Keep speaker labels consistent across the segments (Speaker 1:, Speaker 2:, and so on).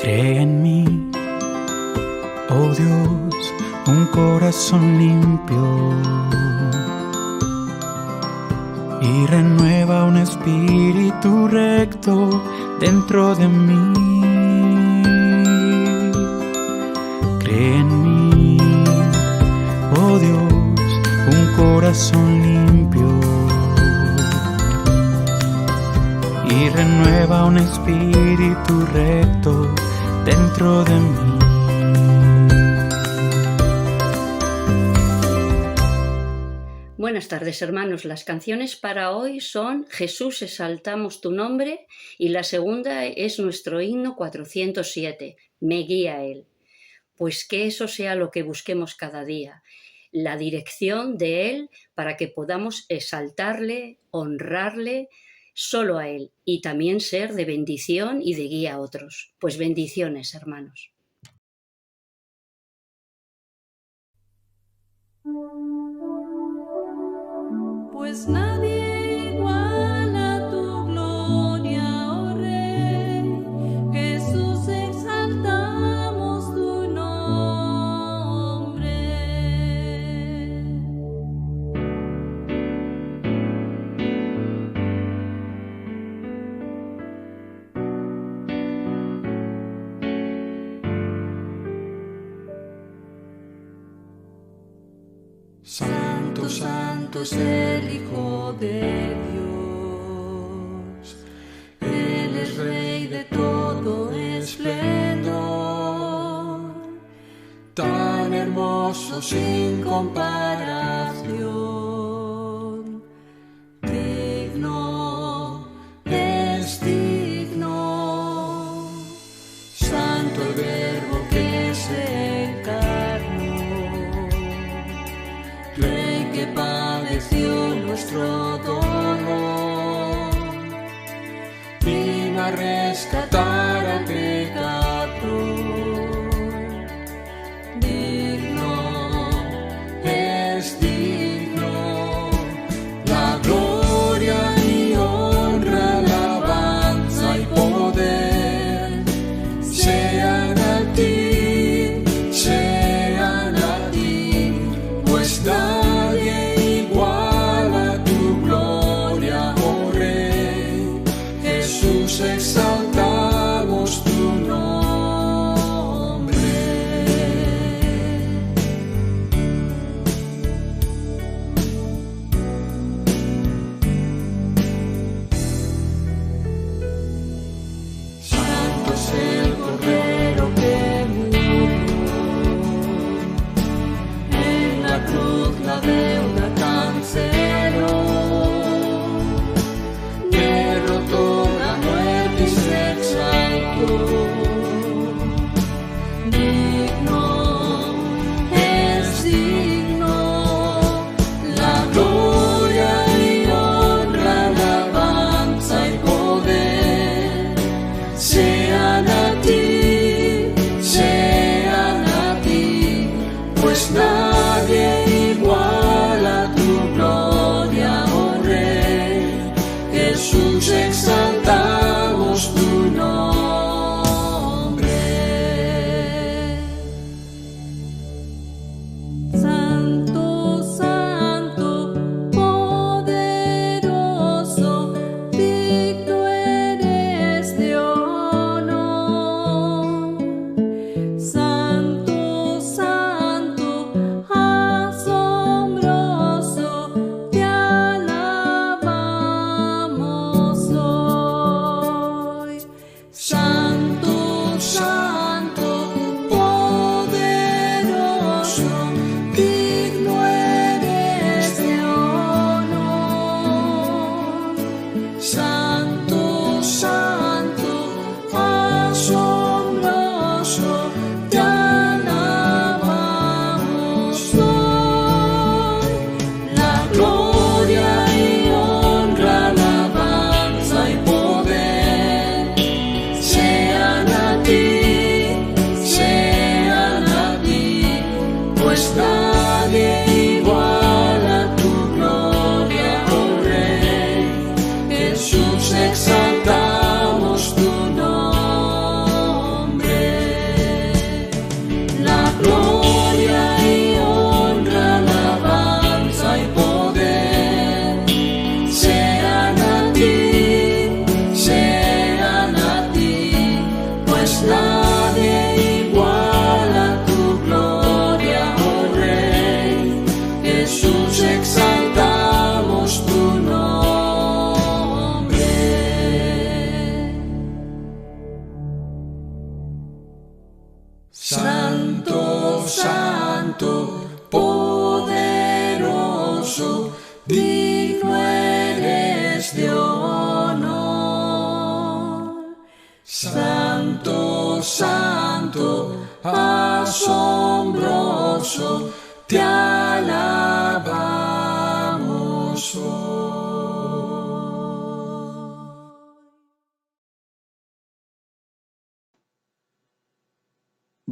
Speaker 1: Cree en mí, oh Dios, un corazón limpio y renueva un espíritu recto dentro de mí. Cree en mí, oh Dios, un corazón limpio y renueva un espíritu recto dentro de mí.
Speaker 2: Buenas tardes, hermanos. Las canciones para hoy son Jesús, exaltamos tu nombre, y la segunda es nuestro himno 407, Me guía Él. Pues que eso sea lo que busquemos cada día, la dirección de Él para que podamos exaltarle, honrarle, solo a Él, y también ser de bendición y de guía a otros. Pues bendiciones, hermanos.
Speaker 3: Pues nadie iguala tu gloria, oh Rey. Jesús, exaltamos tu nombre. Santo, santo es el Hijo de Dios. Él es Rey de todo esplendor, tan hermoso sin comparación. Digno, es digno. Santo el Verbo que se encarnó, Rey que padeció nuestro dolor, vino a rescatar al pecador. Digno, es digno, la gloria y honra, alabanza y poder sean a ti, sean a ti, pues nadie iguala tu gloria, oh Rey. Jesús, exaltamos tu nombre. Santo es el Cordero que murió en la cruz.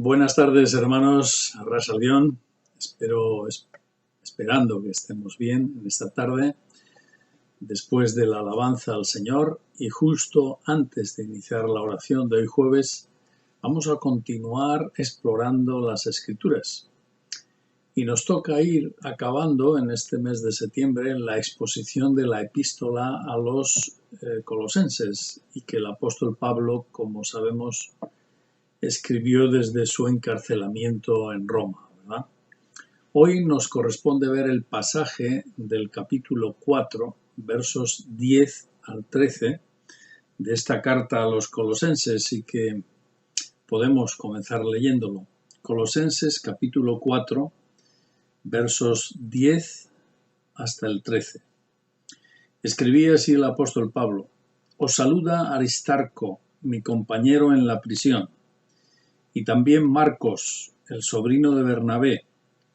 Speaker 4: Buenas tardes, hermanos, Arras Albión. Esperando que estemos bien en esta tarde, después de la alabanza al Señor y justo antes de iniciar la oración de hoy jueves, vamos a continuar explorando las Escrituras. Y nos toca ir acabando en este mes de septiembre la exposición de la epístola a los colosenses y que el apóstol Pablo, como sabemos, escribió desde su encarcelamiento en Roma, ¿verdad? Hoy nos corresponde ver el pasaje del capítulo 4, versos 10 al 13 de esta carta a los colosenses y que podemos comenzar leyéndolo. Colosenses capítulo 4, versos 10 hasta el 13. Escribía así el apóstol Pablo: Os saluda Aristarco, mi compañero en la prisión, y también Marcos, el sobrino de Bernabé,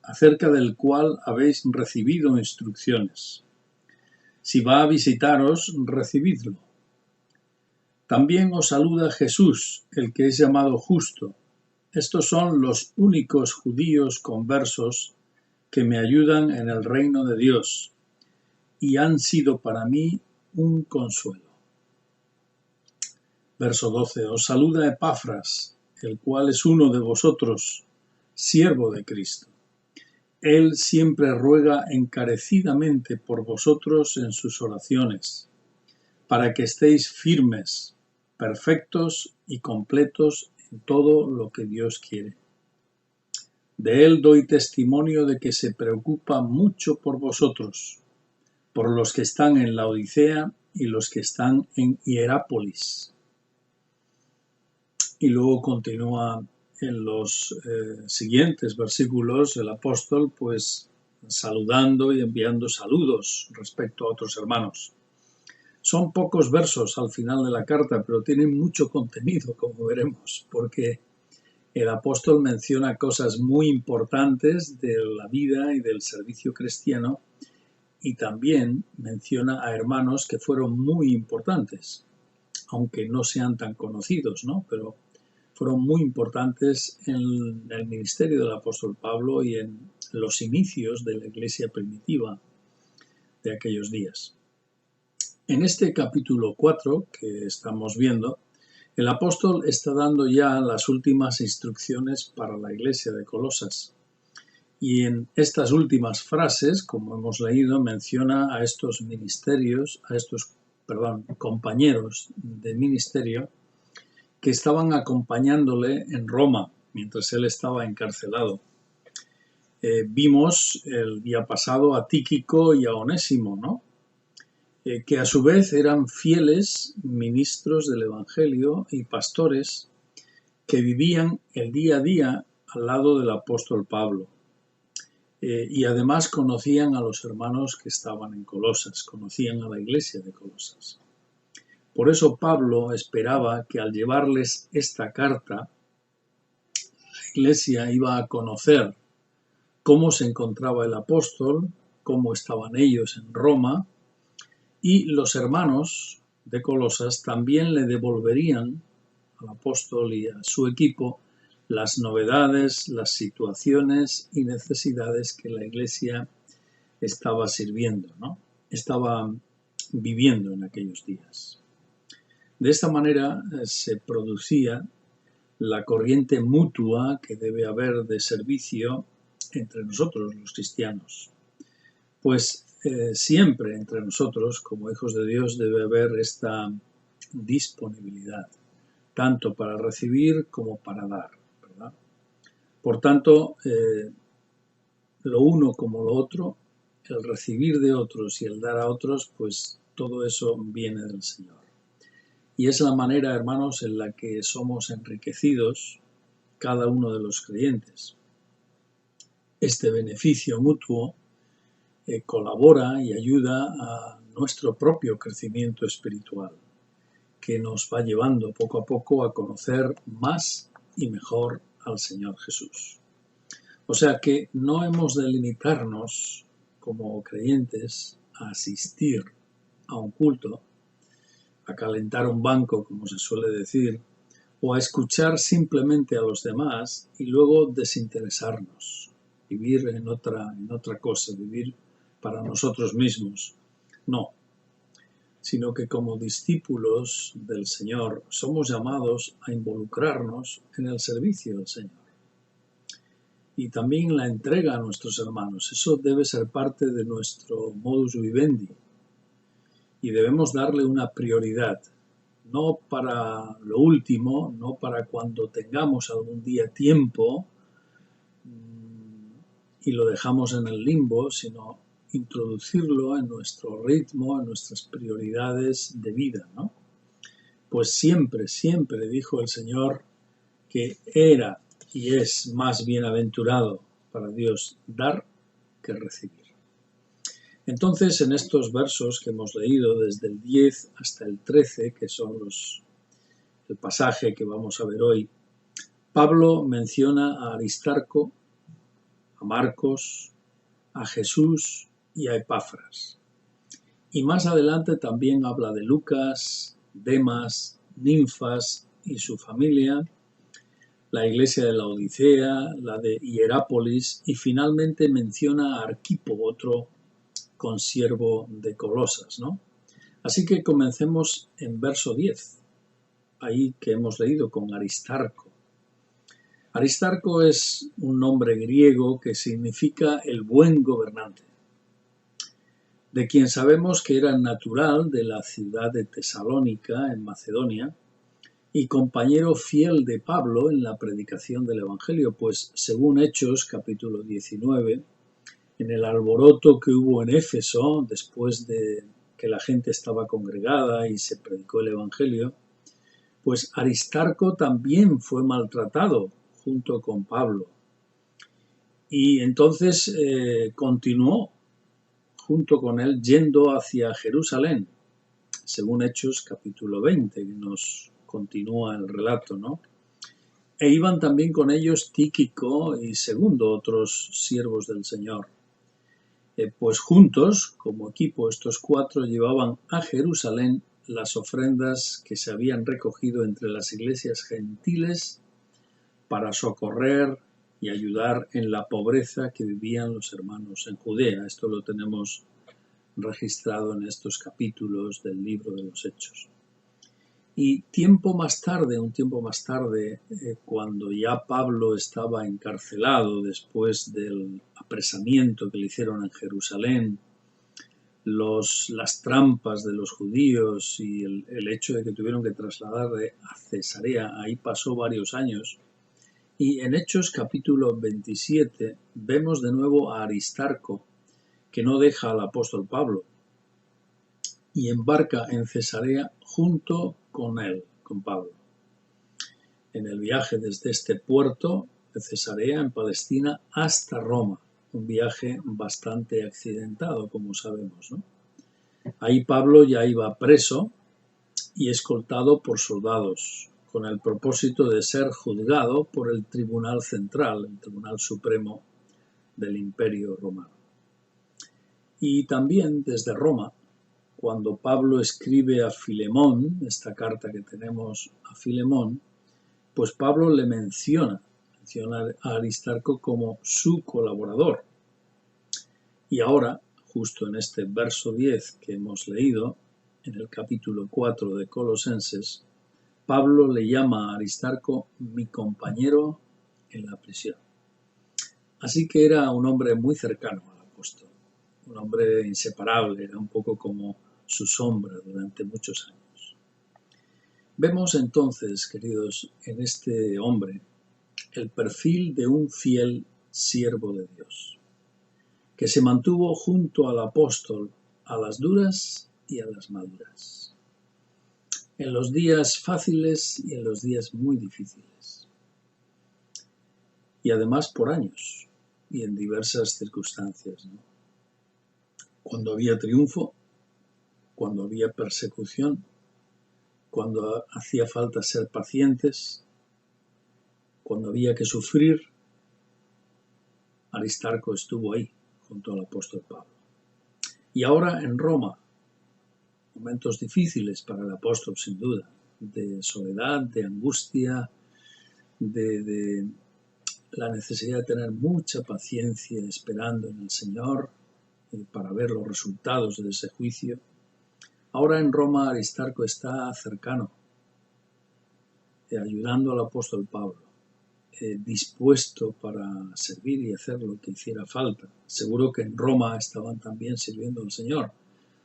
Speaker 4: acerca del cual habéis recibido instrucciones. Si va a visitaros, recibidlo. También os saluda Jesús, el que es llamado Justo. Estos son los únicos judíos conversos que me ayudan en el reino de Dios y han sido para mí un consuelo. Verso 12. Os saluda Epafras, el cual es uno de vosotros, siervo de Cristo. Él siempre ruega encarecidamente por vosotros en sus oraciones, para que estéis firmes, perfectos y completos en todo lo que Dios quiere. De él doy testimonio de que se preocupa mucho por vosotros, por los que están en Laodicea y los que están en Hierápolis. Y luego continúa en los siguientes versículos el apóstol pues saludando y enviando saludos respecto a otros hermanos. Son pocos versos al final de la carta, pero tienen mucho contenido, como veremos, porque el apóstol menciona cosas muy importantes de la vida y del servicio cristiano y también menciona a hermanos que fueron muy importantes, aunque no sean tan conocidos, ¿no? Pero fueron muy importantes en el ministerio del apóstol Pablo y en los inicios de la iglesia primitiva de aquellos días. En este capítulo 4 que estamos viendo, el apóstol está dando ya las últimas instrucciones para la iglesia de Colosas. Y en estas últimas frases, como hemos leído, menciona a estos compañeros de ministerio que estaban acompañándole en Roma mientras él estaba encarcelado. Vimos el día pasado a Tíquico y a Onésimo, ¿no? Que a su vez eran fieles ministros del Evangelio y pastores que vivían el día a día al lado del apóstol Pablo. Y además conocían a los hermanos que estaban en Colosas, conocían a la iglesia de Colosas. Por eso Pablo esperaba que al llevarles esta carta, la iglesia iba a conocer cómo se encontraba el apóstol, cómo estaban ellos en Roma, y los hermanos de Colosas también le devolverían al apóstol y a su equipo las novedades, las situaciones y necesidades que la iglesia estaba sirviendo, ¿no? Estaba viviendo en aquellos días. De esta manera se producía la corriente mutua que debe haber de servicio entre nosotros, los cristianos. Pues siempre entre nosotros, como hijos de Dios, debe haber esta disponibilidad, tanto para recibir como para dar, ¿verdad? Por tanto, lo uno como lo otro, el recibir de otros y el dar a otros, pues todo eso viene del Señor. Y es la manera, hermanos, en la que somos enriquecidos cada uno de los creyentes. Este beneficio mutuo colabora y ayuda a nuestro propio crecimiento espiritual, que nos va llevando poco a poco a conocer más y mejor al Señor Jesús. O sea que no hemos de limitarnos como creyentes a asistir a un culto, a calentar un banco, como se suele decir, o a escuchar simplemente a los demás y luego desinteresarnos, vivir en otra cosa, vivir para nosotros mismos. No, sino que como discípulos del Señor somos llamados a involucrarnos en el servicio del Señor. Y también la entrega a nuestros hermanos. Eso debe ser parte de nuestro modus vivendi. Y debemos darle una prioridad, no para lo último, no para cuando tengamos algún día tiempo y lo dejamos en el limbo, sino introducirlo en nuestro ritmo, en nuestras prioridades de vida, ¿no? Pues siempre, siempre dijo el Señor que era y es más bienaventurado para Dios dar que recibir. Entonces, en estos versos que hemos leído desde el 10 hasta el 13, que son el pasaje que vamos a ver hoy, Pablo menciona a Aristarco, a Marcos, a Jesús y a Epafras. Y más adelante también habla de Lucas, Demas, Ninfas y su familia, la iglesia de la Odisea, la de Hierápolis y finalmente menciona a Arquipo, otro consiervo de Colosas, ¿no? Así que comencemos en verso 10, ahí que hemos leído con Aristarco. Aristarco es un nombre griego que significa el buen gobernante, de quien sabemos que era natural de la ciudad de Tesalónica, en Macedonia, y compañero fiel de Pablo en la predicación del Evangelio, pues según Hechos capítulo 19, en el alboroto que hubo en Éfeso, después de que la gente estaba congregada y se predicó el Evangelio, pues Aristarco también fue maltratado junto con Pablo. Y entonces continuó junto con él yendo hacia Jerusalén, según Hechos capítulo 20, que nos continúa el relato, ¿no? E iban también con ellos Tíquico y Segundo, otros siervos del Señor. Pues juntos, como equipo, estos cuatro llevaban a Jerusalén las ofrendas que se habían recogido entre las iglesias gentiles para socorrer y ayudar en la pobreza que vivían los hermanos en Judea. Esto lo tenemos registrado en estos capítulos del libro de los Hechos. Y un tiempo más tarde, cuando ya Pablo estaba encarcelado después del apresamiento que le hicieron en Jerusalén, las trampas de los judíos y el hecho de que tuvieron que trasladarle a Cesarea, ahí pasó varios años. Y en Hechos capítulo 27 vemos de nuevo a Aristarco, que no deja al apóstol Pablo, y embarca en Cesarea junto con él, con Pablo. En el viaje desde este puerto de Cesarea, en Palestina, hasta Roma, un viaje bastante accidentado, como sabemos, ¿no? Ahí Pablo ya iba preso y escoltado por soldados, con el propósito de ser juzgado por el Tribunal Central, el Tribunal Supremo del Imperio Romano. Y también desde Roma, cuando Pablo escribe a Filemón, esta carta que tenemos a Filemón, pues Pablo le menciona a Aristarco como su colaborador. Y ahora, justo en este verso 10 que hemos leído, en el capítulo 4 de Colosenses, Pablo le llama a Aristarco mi compañero en la prisión. Así que era un hombre muy cercano al apóstol, un hombre inseparable, era un poco como su sombra durante muchos años. Vemos entonces, queridos, en este hombre el perfil de un fiel siervo de Dios, que se mantuvo junto al apóstol a las duras y a las maduras, en los días fáciles y en los días muy difíciles, y además por años y en diversas circunstancias, ¿no? Cuando había triunfo, cuando había persecución, cuando hacía falta ser pacientes, cuando había que sufrir, Aristarco estuvo ahí junto al apóstol Pablo. Y ahora en Roma, momentos difíciles para el apóstol sin duda, de soledad, de angustia, de la necesidad de tener mucha paciencia esperando en el Señor para ver los resultados de ese juicio. Ahora en Roma Aristarco está cercano, ayudando al apóstol Pablo, dispuesto para servir y hacer lo que hiciera falta. Seguro que en Roma estaban también sirviendo al Señor,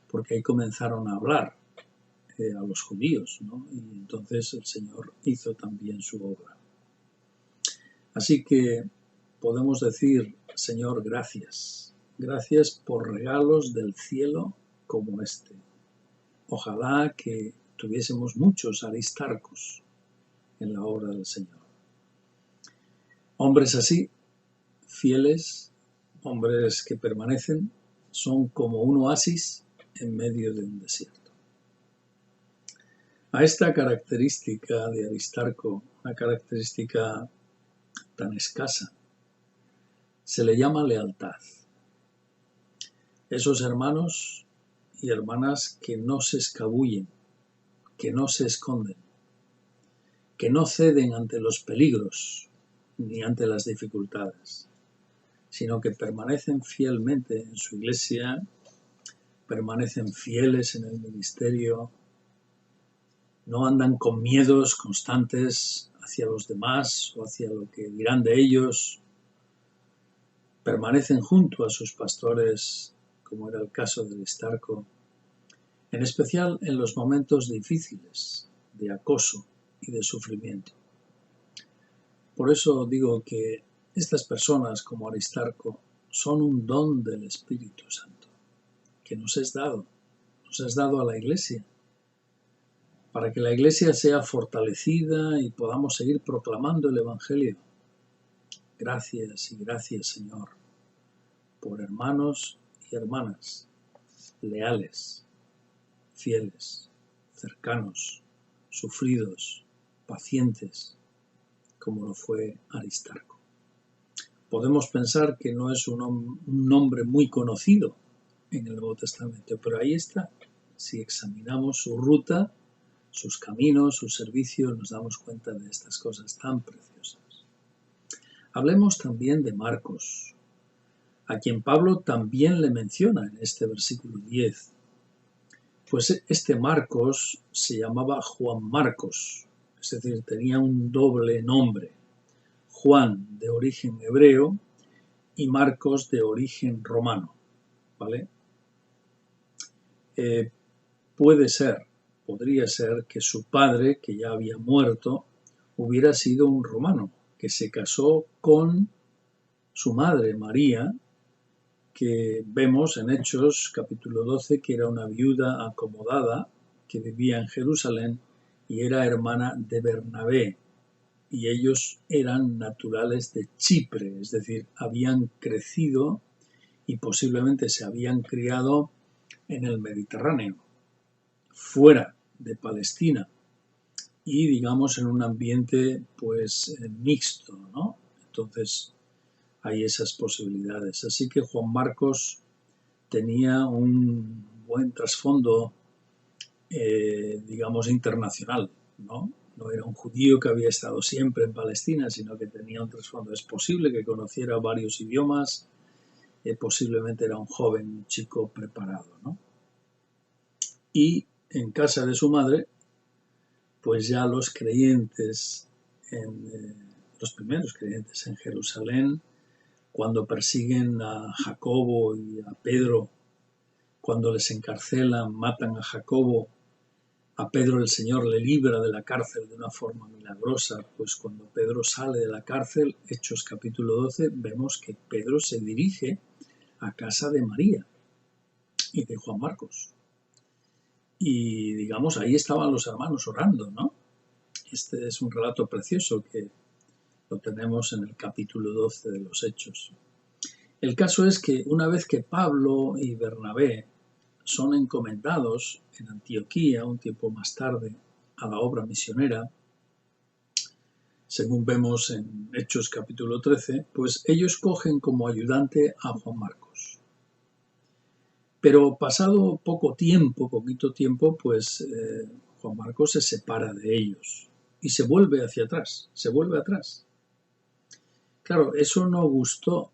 Speaker 4: porque ahí comenzaron a hablar a los judíos, ¿no? Y entonces el Señor hizo también su obra. Así que podemos decir, Señor, gracias. Gracias por regalos del cielo como este. Ojalá que tuviésemos muchos Aristarcos en la obra del Señor. Hombres así, fieles, hombres que permanecen, son como un oasis en medio de un desierto. A esta característica de Aristarco, una característica tan escasa, se le llama lealtad. Esos hermanos y hermanas que no se escabullen, que no se esconden, que no ceden ante los peligros ni ante las dificultades, sino que permanecen fielmente en su iglesia, permanecen fieles en el ministerio, no andan con miedos constantes hacia los demás o hacia lo que dirán de ellos, permanecen junto a sus pastores, como era el caso de Aristarco, en especial en los momentos difíciles de acoso y de sufrimiento. Por eso digo que estas personas como Aristarco son un don del Espíritu Santo, que nos es dado a la Iglesia, para que la Iglesia sea fortalecida y podamos seguir proclamando el Evangelio. Gracias y gracias, Señor, por hermanos y hermanas leales, fieles, cercanos, sufridos, pacientes, como lo fue Aristarco. Podemos pensar que no es un nombre muy conocido en el Nuevo Testamento, pero ahí está. Si examinamos su ruta, sus caminos, sus servicios, nos damos cuenta de estas cosas tan preciosas. Hablemos también de Marcos, a quien Pablo también le menciona en este versículo 10. Pues este Marcos se llamaba Juan Marcos, es decir, tenía un doble nombre, Juan de origen hebreo y Marcos de origen romano, ¿vale? Podría ser que su padre, que ya había muerto, hubiera sido un romano, que se casó con su madre María, que vemos en Hechos capítulo 12 que era una viuda acomodada que vivía en Jerusalén y era hermana de Bernabé, y ellos eran naturales de Chipre, es decir, habían crecido y posiblemente se habían criado en el Mediterráneo, fuera de Palestina, y digamos en un ambiente pues mixto, ¿no? Entonces hay esas posibilidades. Así que Juan Marcos tenía un buen trasfondo, digamos, internacional, ¿no? No era un judío que había estado siempre en Palestina, sino que tenía un trasfondo. Es posible que conociera varios idiomas, posiblemente era un joven, un chico preparado, ¿no? Y en casa de su madre, pues ya los creyentes, los primeros creyentes en Jerusalén, cuando persiguen a Jacobo y a Pedro, cuando les encarcelan, matan a Jacobo, a Pedro el Señor le libra de la cárcel de una forma milagrosa, pues cuando Pedro sale de la cárcel, Hechos capítulo 12, vemos que Pedro se dirige a casa de María y de Juan Marcos. Y digamos, ahí estaban los hermanos orando, ¿no? Este es un relato precioso que lo tenemos en el capítulo 12 de los Hechos. El caso es que una vez que Pablo y Bernabé son encomendados en Antioquía, un tiempo más tarde, a la obra misionera, según vemos en Hechos capítulo 13, pues ellos cogen como ayudante a Juan Marcos. Pero pasado poquito tiempo, pues Juan Marcos se separa de ellos y se vuelve hacia atrás, se vuelve atrás. Claro, eso no gustó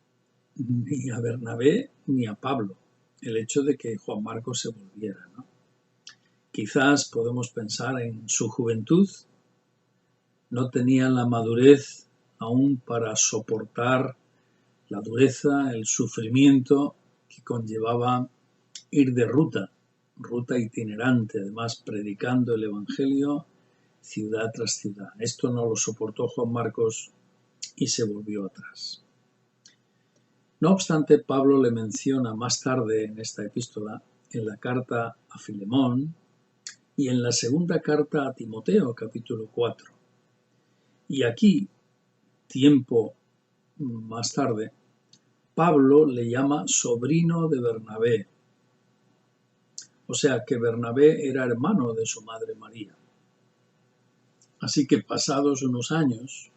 Speaker 4: ni a Bernabé ni a Pablo, el hecho de que Juan Marcos se volviera, ¿no? Quizás podemos pensar en su juventud, no tenía la madurez aún para soportar la dureza, el sufrimiento que conllevaba ir de ruta itinerante, además predicando el Evangelio ciudad tras ciudad. Esto no lo soportó Juan Marcos y se volvió atrás. No obstante, Pablo le menciona más tarde en esta epístola, en la carta a Filemón y en la segunda carta a Timoteo, capítulo 4. Y aquí, tiempo más tarde, Pablo le llama sobrino de Bernabé. O sea que Bernabé era hermano de su madre María. Así que pasados unos años,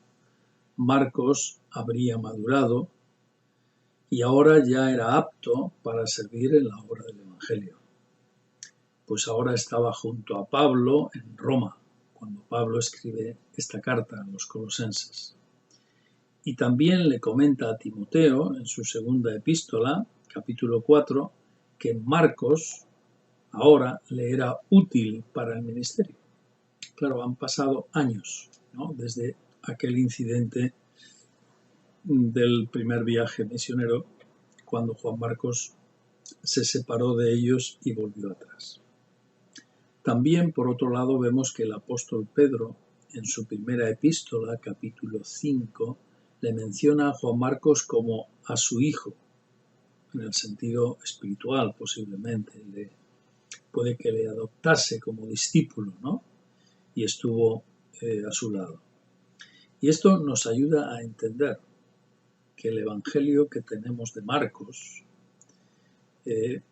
Speaker 4: Marcos habría madurado y ahora ya era apto para servir en la obra del Evangelio. Pues ahora estaba junto a Pablo en Roma, cuando Pablo escribe esta carta a los colosenses. Y también le comenta a Timoteo en su segunda epístola, capítulo 4, que Marcos ahora le era útil para el ministerio. Claro, han pasado años, ¿no?, desde aquel incidente del primer viaje misionero, cuando Juan Marcos se separó de ellos y volvió atrás. También, por otro lado, vemos que el apóstol Pedro, en su primera epístola, capítulo 5, le menciona a Juan Marcos como a su hijo, en el sentido espiritual posiblemente. Puede que le adoptase como discípulo, ¿no?, y estuvo a su lado. Y esto nos ayuda a entender que el Evangelio que tenemos de Marcos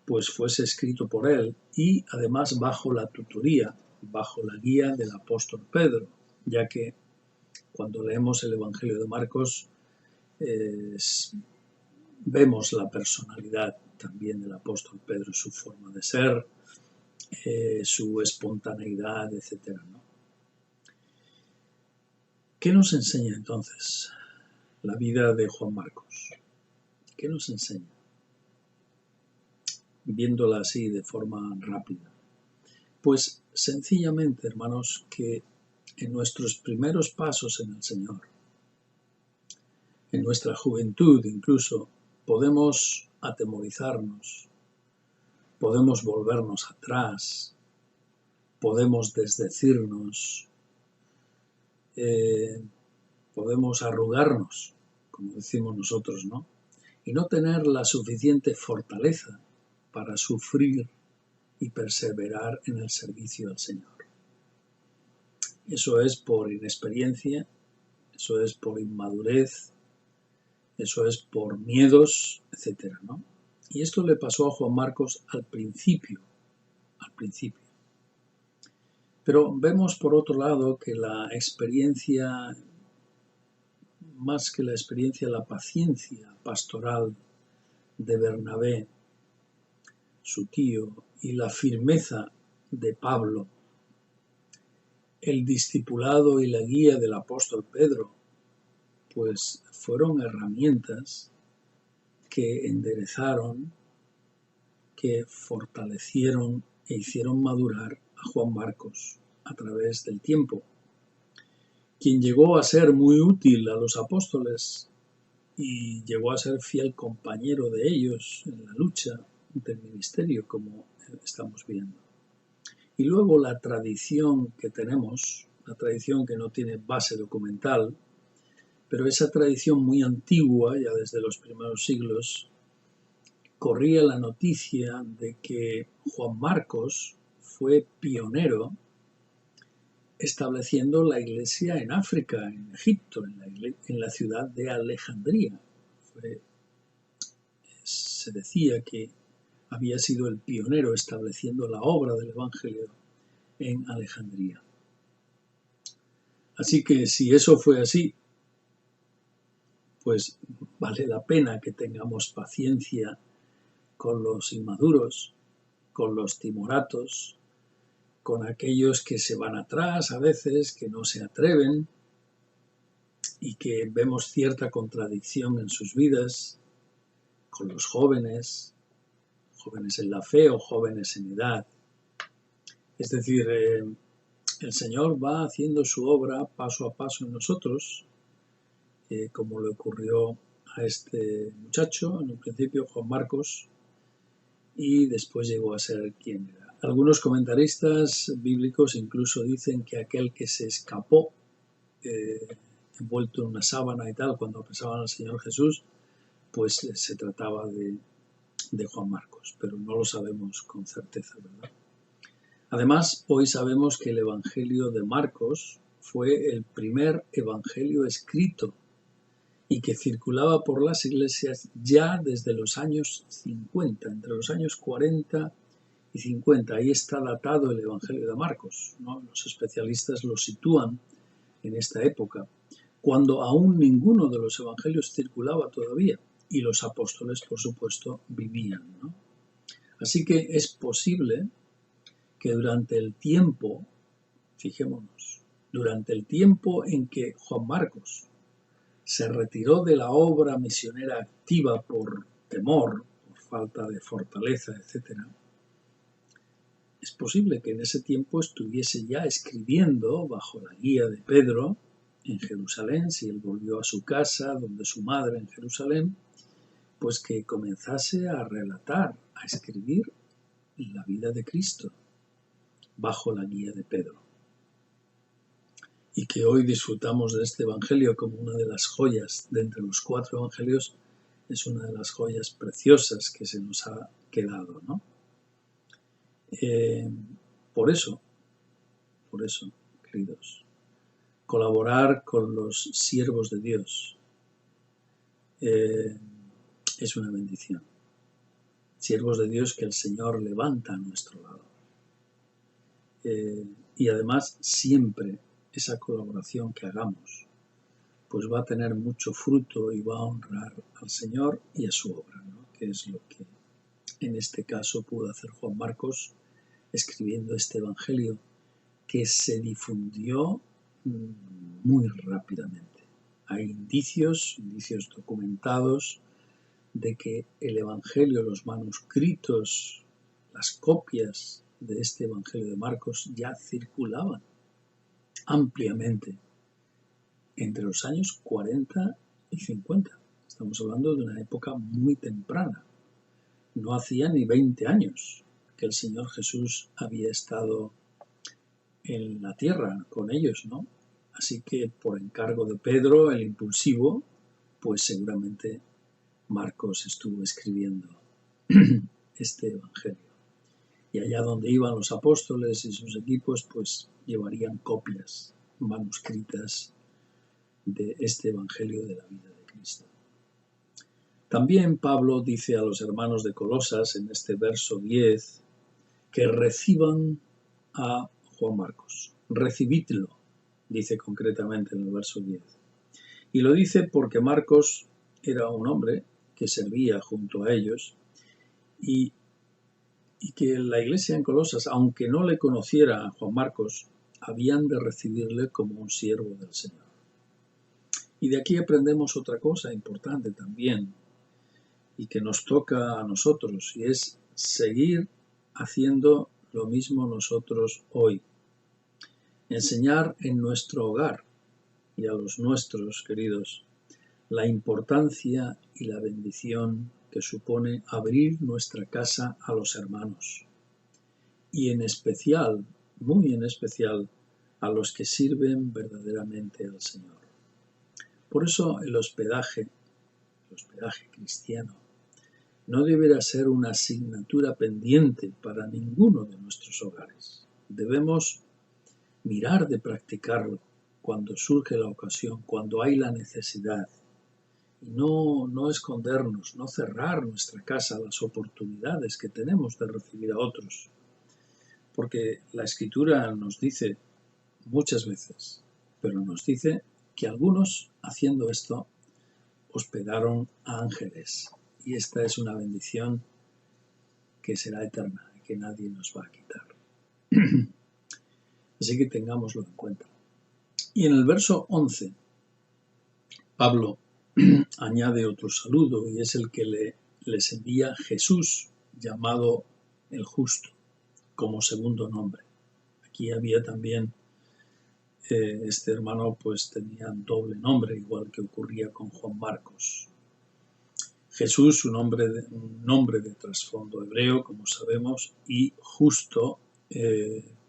Speaker 4: pues fuese escrito por él y además bajo la tutoría, bajo la guía del apóstol Pedro, ya que cuando leemos el Evangelio de Marcos vemos la personalidad también del apóstol Pedro, su forma de ser, su espontaneidad, etc., ¿no? ¿Qué nos enseña entonces la vida de Juan Marcos? ¿Qué nos enseña? Viéndola así de forma rápida. Pues sencillamente, hermanos, que en nuestros primeros pasos en el Señor, en nuestra juventud incluso, podemos atemorizarnos, podemos volvernos atrás, podemos desdecirnos, podemos arrugarnos, como decimos nosotros, ¿no?, y no tener la suficiente fortaleza para sufrir y perseverar en el servicio al Señor. Eso es por inexperiencia, eso es por inmadurez, eso es por miedos, etc., ¿no? Y esto le pasó a Juan Marcos al principio. Pero vemos por otro lado que la experiencia, más que la experiencia, la paciencia pastoral de Bernabé, su tío, y la firmeza de Pablo, el discipulado y la guía del apóstol Pedro, pues fueron herramientas que enderezaron, que fortalecieron e hicieron madurar a Juan Marcos a través del tiempo, quien llegó a ser muy útil a los apóstoles y llegó a ser fiel compañero de ellos en la lucha del ministerio, como estamos viendo. Y luego la tradición que tenemos, la tradición que no tiene base documental, pero esa tradición muy antigua, ya desde los primeros siglos, corría la noticia de que Juan Marcos fue pionero estableciendo la iglesia en África, en Egipto, en la ciudad de Alejandría. Se decía que había sido el pionero estableciendo la obra del Evangelio en Alejandría. Así que si eso fue así, pues vale la pena que tengamos paciencia con los inmaduros, con los timoratos, con aquellos que se van atrás a veces, que no se atreven y que vemos cierta contradicción en sus vidas, con los jóvenes, jóvenes en la fe o jóvenes en edad. Es decir, el Señor va haciendo su obra paso a paso en nosotros, como le ocurrió a este muchacho, en un principio Juan Marcos, y después llegó a ser quien era. Algunos comentaristas bíblicos incluso dicen que aquel que se escapó, envuelto en una sábana y tal, cuando apresaban al Señor Jesús, pues se trataba de Juan Marcos, pero no lo sabemos con certeza, ¿verdad? Además, hoy sabemos que el Evangelio de Marcos fue el primer evangelio escrito y que circulaba por las iglesias ya desde los años 50, entre los años 40 y 50. Ahí está datado el Evangelio de Marcos, ¿no? Los especialistas lo sitúan en esta época, cuando aún ninguno de los evangelios circulaba todavía y los apóstoles, por supuesto, vivían, ¿no? Así que es posible que durante el tiempo, fijémonos, durante el tiempo en que Juan Marcos se retiró de la obra misionera activa por temor, por falta de fortaleza, etc., es posible que en ese tiempo estuviese ya escribiendo bajo la guía de Pedro en Jerusalén, si él volvió a su casa, donde su madre en Jerusalén, pues que comenzase a relatar, a escribir la vida de Cristo bajo la guía de Pedro. Y que hoy disfrutamos de este evangelio como una de las joyas de entre los 4 evangelios, es una de las joyas preciosas que se nos ha quedado, ¿no? Por eso, queridos, colaborar con los siervos de Dios es una bendición. Siervos de Dios que el Señor levanta a nuestro lado. Y además siempre esa colaboración que hagamos pues va a tener mucho fruto y va a honrar al Señor y a su obra, ¿no? Que es lo que en este caso pudo hacer Juan Marcos escribiendo este evangelio que se difundió muy rápidamente. Hay indicios documentados de que el evangelio, los manuscritos, las copias de este evangelio de Marcos ya circulaban ampliamente entre los años 40 y 50. Estamos hablando de una época muy temprana. No hacía ni 20 años que el Señor Jesús había estado en la tierra con ellos, ¿no? Así que por encargo de Pedro, el impulsivo, pues seguramente Marcos estuvo escribiendo este evangelio. Y allá donde iban los apóstoles y sus equipos, pues llevarían copias manuscritas de este evangelio de la vida de Cristo. También Pablo dice a los hermanos de Colosas en este verso 10 que reciban a Juan Marcos. Recibidlo, dice concretamente en el verso 10. Y lo dice porque Marcos era un hombre que servía junto a ellos y que la iglesia en Colosas, aunque no le conociera a Juan Marcos, habían de recibirle como un siervo del Señor. Y de aquí aprendemos otra cosa importante también y que nos toca a nosotros, y es seguir haciendo lo mismo nosotros hoy. Enseñar en nuestro hogar y a los nuestros, queridos, la importancia y la bendición que supone abrir nuestra casa a los hermanos. Y en especial, muy en especial, a los que sirven verdaderamente al Señor. Por eso el hospedaje cristiano, no deberá ser una asignatura pendiente para ninguno de nuestros hogares. Debemos mirar de practicarlo cuando surge la ocasión, cuando hay la necesidad. Y no escondernos, no cerrar nuestra casa a las oportunidades que tenemos de recibir a otros. Porque la Escritura nos dice muchas veces, pero nos dice que algunos, haciendo esto, hospedaron a ángeles. Y esta es una bendición que será eterna y que nadie nos va a quitar. Así que tengámoslo en cuenta. Y en el verso 11, Pablo añade otro saludo y es el que les envía Jesús, llamado el Justo, como segundo nombre. Aquí había también, este hermano pues tenía doble nombre, igual que ocurría con Juan Marcos. Jesús, un nombre de trasfondo hebreo, como sabemos, y Justo,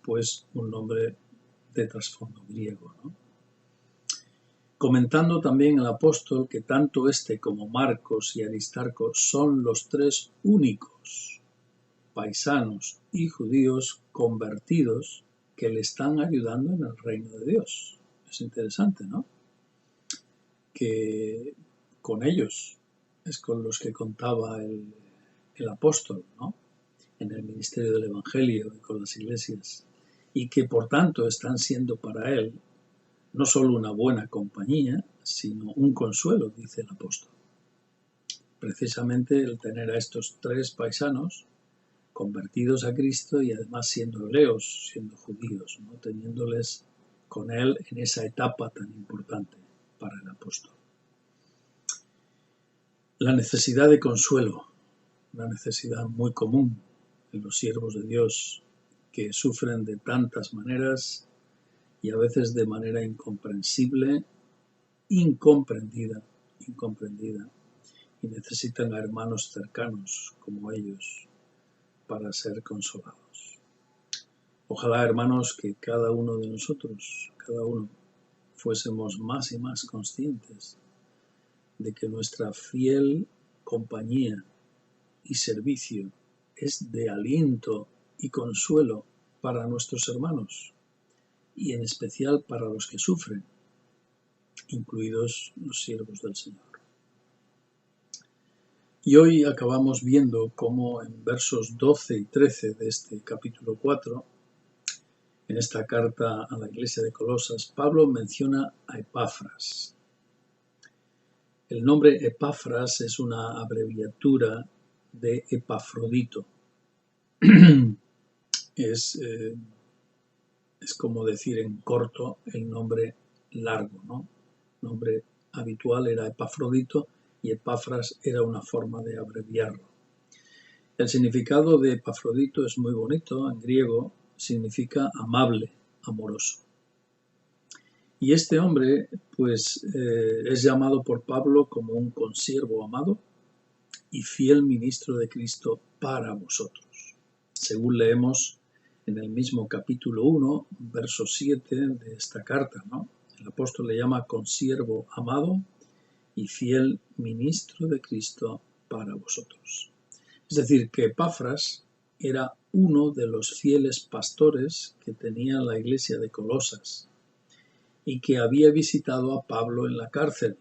Speaker 4: pues un nombre de trasfondo griego, ¿no? Comentando también el apóstol que tanto este como Marcos y Aristarco son los tres únicos paisanos y judíos convertidos que le están ayudando en el reino de Dios. Es interesante, ¿no? Que con ellos es con los que contaba el apóstol, ¿no? En el ministerio del Evangelio y con las iglesias, y que por tanto están siendo para él no solo una buena compañía, sino un consuelo, dice el apóstol. Precisamente el tener a estos tres paisanos convertidos a Cristo y además siendo hebreos, siendo judíos, ¿no? Teniéndoles con él en esa etapa tan importante para el apóstol. La necesidad de consuelo, una necesidad muy común en los siervos de Dios que sufren de tantas maneras y a veces de manera incomprensible, incomprendida, y necesitan a hermanos cercanos como ellos para ser consolados. Ojalá, hermanos, que cada uno de nosotros, cada uno, fuésemos más y más conscientes de que nuestra fiel compañía y servicio es de aliento y consuelo para nuestros hermanos, y en especial para los que sufren, incluidos los siervos del Señor. Y hoy acabamos viendo cómo en versos 12 y 13 de este capítulo 4, en esta carta a la iglesia de Colosas, Pablo menciona a Epafras. El nombre Epafras es una abreviatura de Epafrodito. Es como decir en corto el nombre largo, ¿no? El nombre habitual era Epafrodito y Epafras era una forma de abreviarlo. El significado de Epafrodito es muy bonito, en griego significa amable, amoroso. Y este hombre, pues, es llamado por Pablo como un consiervo amado y fiel ministro de Cristo para vosotros, según leemos en el mismo capítulo 1, verso 7 de esta carta, ¿no? El apóstol le llama consiervo amado y fiel ministro de Cristo para vosotros. Es decir, que Epafras era uno de los fieles pastores que tenía la iglesia de Colosas y que había visitado a Pablo en la cárcel.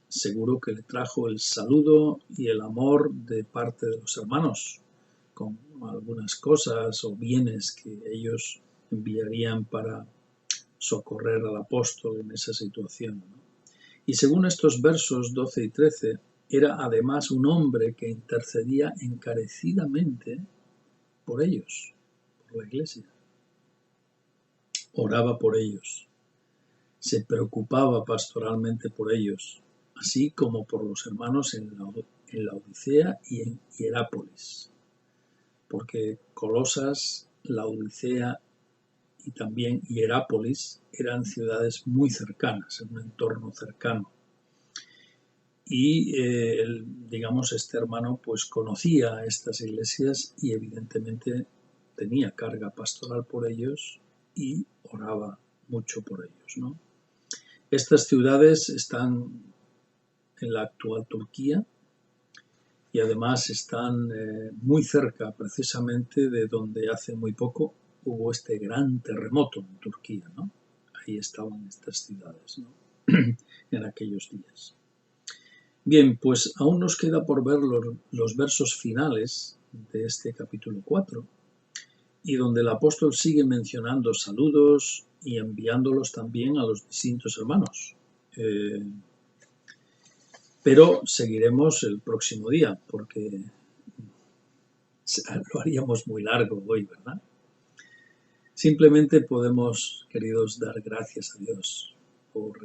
Speaker 4: Seguro que le trajo el saludo y el amor de parte de los hermanos, con algunas cosas o bienes que ellos enviarían para socorrer al apóstol en esa situación, ¿no? Y según estos versos 12 y 13, era además un hombre que intercedía encarecidamente por ellos, por la iglesia. Oraba por ellos, se preocupaba pastoralmente por ellos, así como por los hermanos en Laodicea y en Hierápolis, porque Colosas, Laodicea y también Hierápolis eran ciudades muy cercanas, en un entorno cercano. Y, digamos, este hermano pues conocía a estas iglesias y evidentemente tenía carga pastoral por ellos y oraba mucho por ellos, ¿no? Estas ciudades están en la actual Turquía y además están muy cerca precisamente de donde hace muy poco hubo este gran terremoto en Turquía, ¿no? Ahí estaban estas ciudades, ¿no? En aquellos días. Bien, pues aún nos queda por ver los versos finales de este capítulo 4, y donde el apóstol sigue mencionando saludos y enviándolos también a los distintos hermanos. Pero seguiremos el próximo día, porque lo haríamos muy largo hoy, ¿verdad? Simplemente podemos, queridos, dar gracias a Dios por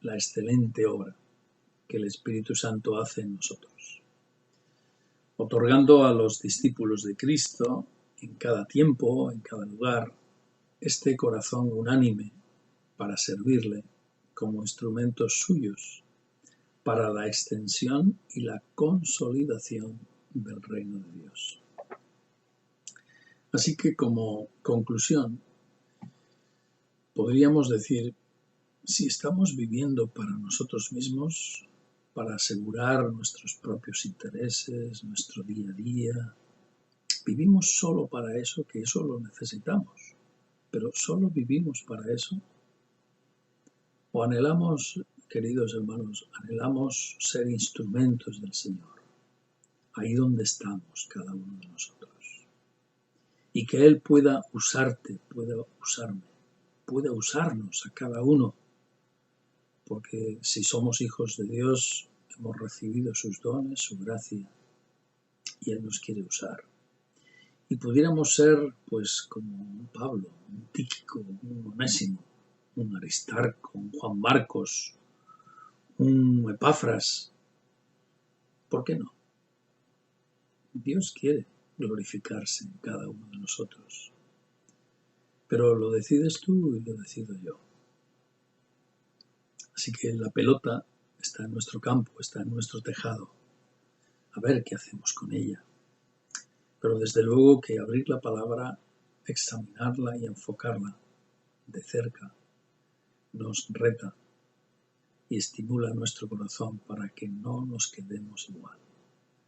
Speaker 4: la excelente obra que el Espíritu Santo hace en nosotros, otorgando a los discípulos de Cristo en cada tiempo, en cada lugar, este corazón unánime para servirle como instrumentos suyos para la extensión y la consolidación del reino de Dios. Así que como conclusión, podríamos decir, si estamos viviendo para nosotros mismos, para asegurar nuestros propios intereses, nuestro día a día, vivimos solo para eso, que eso lo necesitamos, pero solo vivimos para eso, o anhelamos, queridos hermanos, anhelamos ser instrumentos del Señor, ahí donde estamos cada uno de nosotros, y que Él pueda usarte, pueda usarme, pueda usarnos a cada uno, porque si somos hijos de Dios, hemos recibido sus dones, su gracia, y Él nos quiere usar. Y pudiéramos ser, pues, como un Pablo, un Tíquico, un Onésimo, un Aristarco, un Juan Marcos, un Epafras. ¿Por qué no? Dios quiere glorificarse en cada uno de nosotros. Pero lo decides tú y lo decido yo. Así que la pelota está en nuestro campo, está en nuestro tejado. A ver qué hacemos con ella. Pero desde luego que abrir la palabra, examinarla y enfocarla de cerca nos reta y estimula nuestro corazón para que no nos quedemos igual,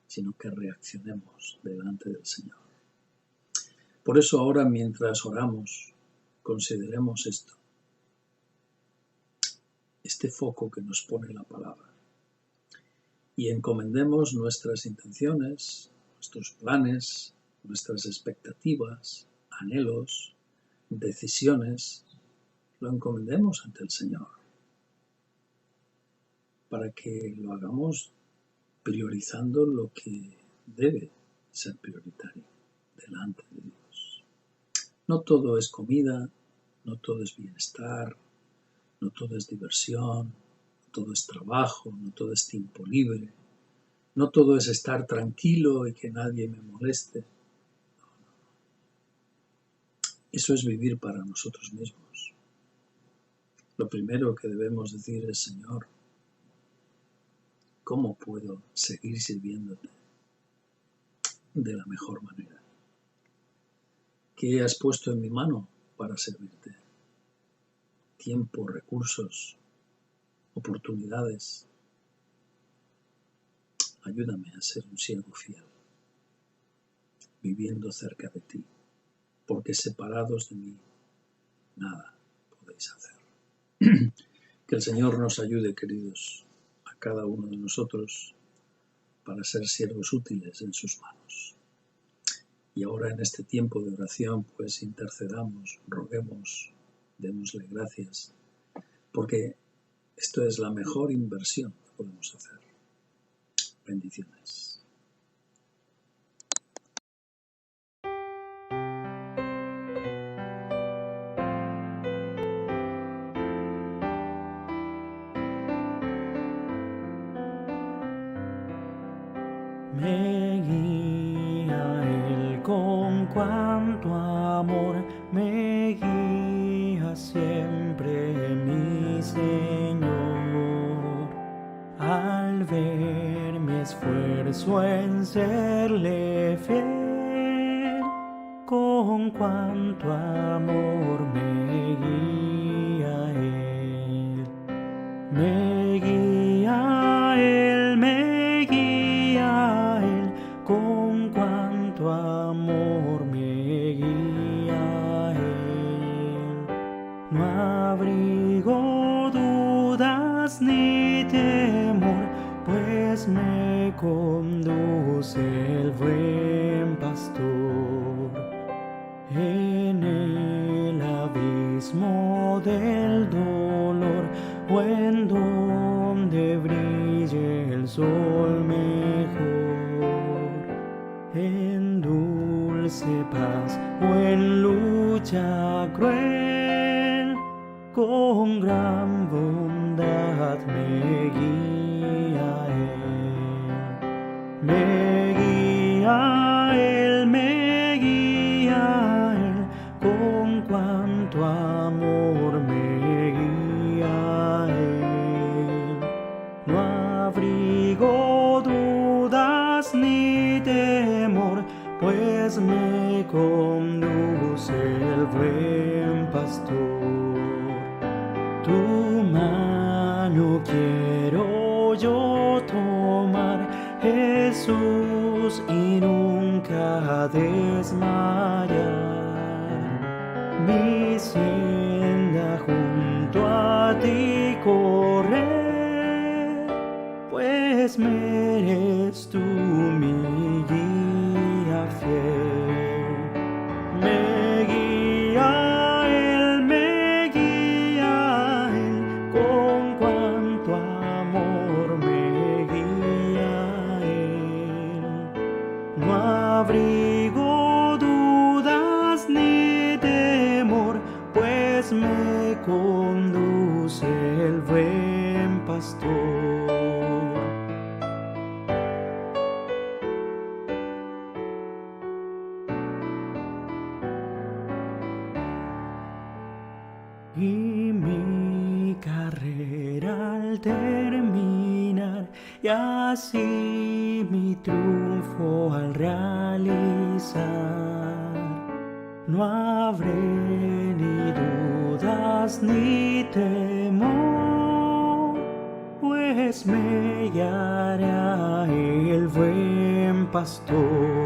Speaker 4: sino que reaccionemos delante del Señor. Por eso ahora, mientras oramos, consideremos esto, este foco que nos pone la palabra, y encomendemos nuestras intenciones, nuestros planes, nuestras expectativas, anhelos, decisiones, lo encomendemos ante el Señor, para que lo hagamos priorizando lo que debe ser prioritario delante de Dios. No todo es comida, no todo es bienestar, no todo es diversión, no todo es trabajo, no todo es tiempo libre, no todo es estar tranquilo y que nadie me moleste. No. Eso es vivir para nosotros mismos. Lo primero que debemos decir es, Señor, ¿cómo puedo seguir sirviéndote de la mejor manera? ¿Qué has puesto en mi mano para servirte? Tiempo, recursos, oportunidades. Ayúdame a ser un siervo fiel, viviendo cerca de ti, porque separados de mí, nada podéis hacer. Que el Señor nos ayude, queridos, a cada uno de nosotros para ser siervos útiles en sus manos. Y ahora en este tiempo de oración, pues intercedamos, roguemos, démosle gracias, porque esto es la mejor inversión que podemos hacer. Bendiciones.
Speaker 1: Me guía Él con cuanto amor, me guía siempre mi Señor. Al ver mi esfuerzo en serle fiel, con cuanto amor me guía Él. Me guía Él, me guía Él, con cuanto amor me guía Él. No abrigo dudas ni temor, pues me conduce el buen pastor. En el abismo del dolor, o en donde brille el sol mejor, en dulce paz o en lucha cruel, con gran bondad me guía Él. Me guía Él, con cuanto amor me guía Él. No abrigo dudas ni temor, pues me conduce el buen pastor. Tu mano quiero yo tomar, Jesús, y nunca desmayar. Mi senda junto a ti correr, pues me eres tú mi guía fiel. Me guía Él, con cuanto amor me guía Él. No abrigo dudas ni temor, pues me conduce el buen pastor. Y mi carrera al terminar, y así mi triunfo al realizar, no habré ni dudas ni temor, pues me guiará el buen pastor.